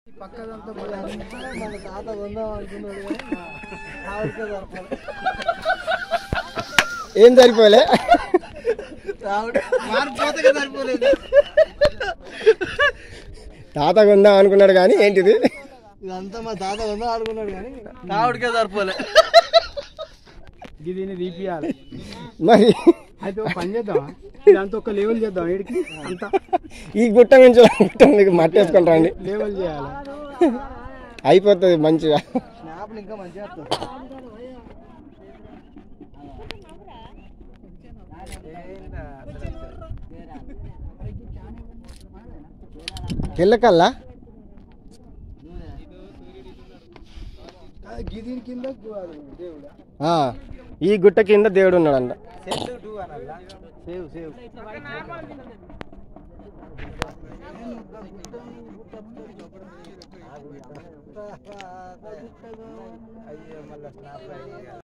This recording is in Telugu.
పక్కదంతా మన తాత కొందాం అనుకున్నాడు ఏం సరిపోలే మారిపోతే సరిపోలేదు. తాత కొందాం అనుకున్నాడు కానీ ఏంటిది ఇదంతా మా తాత కొందాం అనుకున్నాడు కానీ ఆవిడకే సరిపోలే. దీన్ని తీపియాలి. మరి అయితే ఒక పని చేద్దాం, ఇదంతా ఒక లెవెల్ చేద్దాం. వీడికి అంతా ఈ గుట్ట నుంచి గుట్ట మీకు మట్టేసుకొని రండి, లెవెల్ చేయాలి. అయిపోతుంది మంచిగా. స్నాప్లు ఇంకా మంచిగా తెల్లకల్లా గిదిని కింద దేవుడా ఈ గుట్ట కింద దేవుడు ఉన్నాడంట. సేవ్ సేవ్ అయ్యో మళ్ళీ